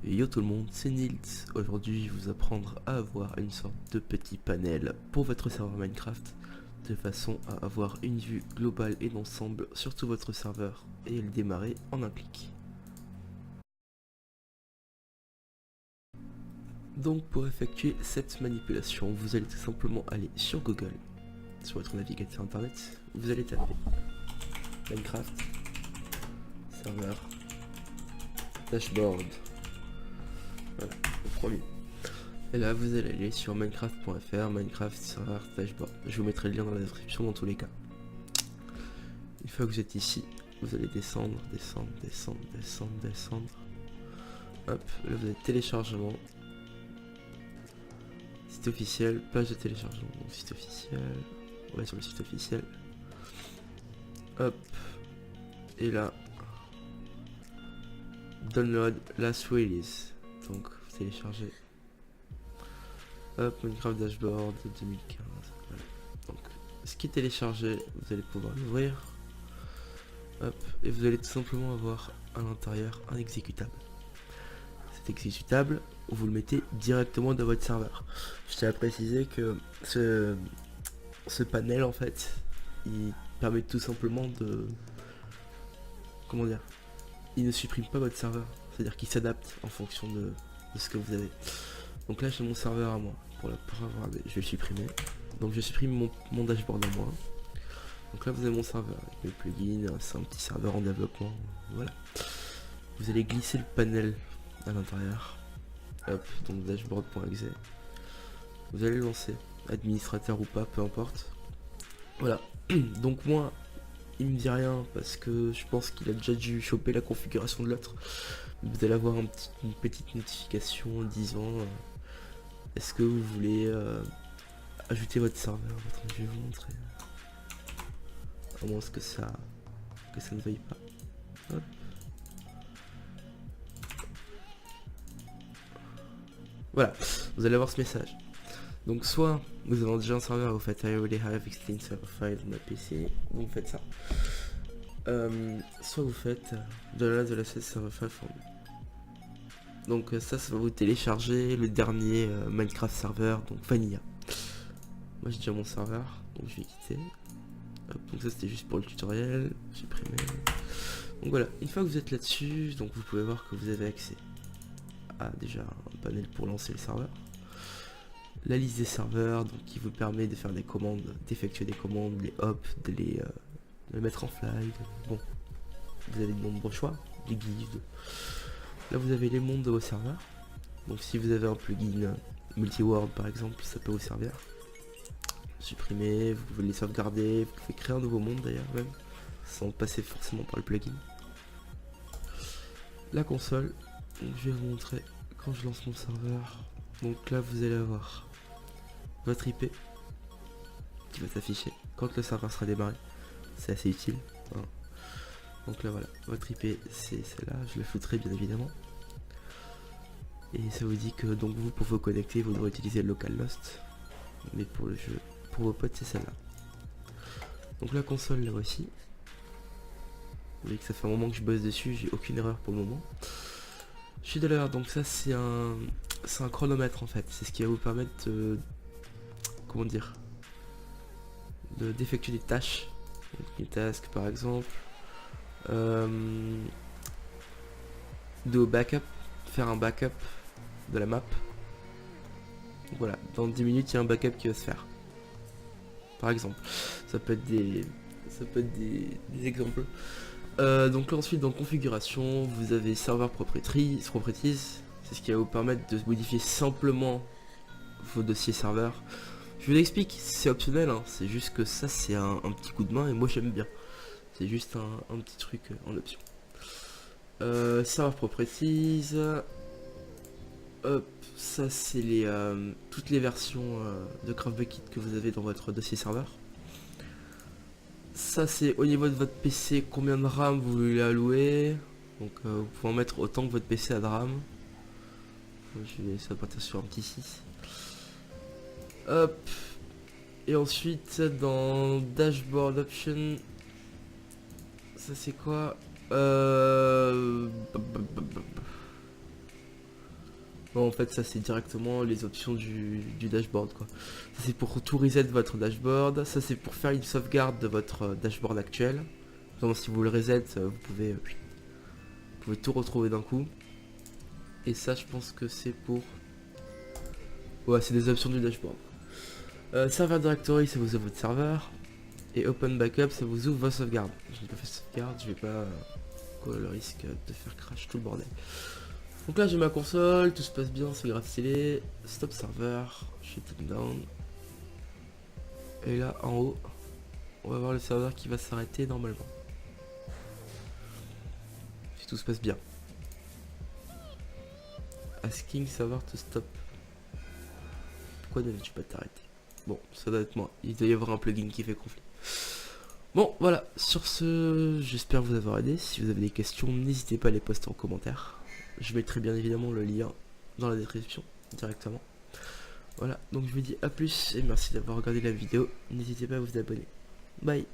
Yo tout le monde, c'est Nils. Aujourd'hui, je vais vous apprendre à avoir une sorte de petit panel pour votre serveur Minecraft, de façon à avoir une vue globale et d'ensemble sur tout votre serveur et le démarrer en un clic. Donc pour effectuer cette manipulation, vous allez tout simplement aller sur Google, sur votre navigateur internet, vous allez taper Minecraft, serveur, dashboard. Voilà, le premier. Et là, vous allez aller sur minecraft.fr, Minecraft server dashboard. Je vous mettrai le lien dans la description dans tous les cas. Une fois que vous êtes ici, vous allez descendre. Hop, là vous avez téléchargement. Site officiel, page de téléchargement. Donc site officiel. On va sur le site officiel. Hop. Et là, download last release. Donc vous téléchargez. Hop, Minecraft Dashboard 2015. Voilà. Donc, ce qui est téléchargé, vous allez pouvoir l'ouvrir. Hop, et vous allez tout simplement avoir à l'intérieur un exécutable. Cet exécutable, vous le mettez directement dans votre serveur. Je tiens à préciser que ce panel, en fait, il permet tout simplement de... Comment dire? Il ne supprime pas votre serveur. C'est-à-dire qu'il s'adapte en fonction de ce que vous avez. Donc là, j'ai mon serveur à moi. Pour la preuve, je vais le supprimer. Donc je supprime mon dashboard à moi. Donc là, vous avez mon serveur avec mes plugins. C'est un petit serveur en développement. Voilà. Vous allez glisser le panel à l'intérieur. Hop, donc dashboard.exe. Vous allez lancer. Administrateur ou pas, peu importe. Voilà. Donc moi, il me dit rien parce que je pense qu'il a déjà dû choper la configuration de l'autre. Vous allez avoir une petite notification disant est-ce que vous voulez ajouter votre serveur. Attends, je vais vous montrer. À moins que ça ne veuille pas. Hop. Voilà, vous allez avoir ce message. Donc soit vous avez déjà un serveur, vous faites I already have existing server file on my PC, donc vous faites ça. Soit vous faites download the latest server file from. Donc ça va vous télécharger le dernier Minecraft serveur, donc Vanilla. Moi j'ai déjà mon serveur, donc je vais quitter. Hop, donc ça c'était juste pour le tutoriel, j'ai supprimé. Donc voilà, une fois que vous êtes là-dessus, donc vous pouvez voir que vous avez accès à déjà un panel pour lancer le serveur. La liste des serveurs, donc qui vous permet de faire des commandes, d'effectuer des commandes, les hop, de les mettre en fly. Bon, vous avez de nombreux choix, des guides. Là vous avez les mondes de vos serveurs. Donc si vous avez un plugin multi-world par exemple, ça peut vous servir. Supprimer, vous pouvez les sauvegarder, vous pouvez créer un nouveau monde d'ailleurs même, sans passer forcément par le plugin. La console, donc je vais vous montrer quand je lance mon serveur. Donc là vous allez avoir votre IP qui va s'afficher quand le serveur sera démarré. C'est assez utile, hein. Donc là voilà, votre IP c'est celle-là, je la flouterai bien évidemment. Et ça vous dit que donc vous pour vous connecter vous devrez utiliser le localhost. Mais pour le jeu, pour vos potes c'est celle-là. Donc la console la voici. Vous voyez que ça fait un moment que je bosse dessus, j'ai aucune erreur pour le moment. Je suis d'ailleurs, donc ça c'est un chronomètre en fait, c'est ce qui va vous permettre de, comment dire, d'effectuer des tâches, donc des tasks par exemple, de backup, faire un backup de la map. Donc voilà, dans 10 minutes il y a un backup qui va se faire. Par exemple, ça peut être des exemples. Donc là ensuite dans configuration, vous avez serveur properties, c'est ce qui va vous permettre de modifier simplement vos dossiers serveurs. Je vous explique, c'est optionnel, hein, c'est juste que ça c'est un petit coup de main et moi j'aime bien. C'est juste un petit truc en option. Server properties. Hop, ça c'est toutes les versions de CraftBukkit que vous avez dans votre dossier serveur. Ça c'est au niveau de votre PC, combien de RAM vous voulez allouer. Donc vous pouvez en mettre autant que votre PC a de RAM. Je vais essayer de partir sur un petit 6. Hop. Et ensuite dans Dashboard Option, ça c'est quoi Non, en fait, ça c'est directement les options du dashboard, quoi. Ça c'est pour tout reset votre dashboard. Ça c'est pour faire une sauvegarde de votre dashboard actuel. Donc si vous le reset, vous pouvez tout retrouver d'un coup. Et ça, je pense que c'est pour... Ouais, c'est des options du dashboard. Server directory, ça vous ouvre votre serveur. Et open backup, ça vous ouvre vos sauvegardes. Je n'ai pas fait sauvegarde, je vais pas... Quoi, le risque de faire crash tout le bordel. Donc là j'ai ma console, tout se passe bien, c'est grave stylé. Stop serveur, shut down. Et là en haut, on va voir le serveur qui va s'arrêter normalement. Si tout se passe bien. Asking server to stop. Pourquoi n'avais-tu pas t'arrêter? Bon, ça doit être moi. Il doit y avoir un plugin qui fait conflit. Bon, voilà. Sur ce, j'espère vous avoir aidé. Si vous avez des questions, n'hésitez pas à les poster en commentaire. Je mettrai bien évidemment le lien dans la description directement. Voilà, donc je vous dis à plus et merci d'avoir regardé la vidéo. N'hésitez pas à vous abonner. Bye.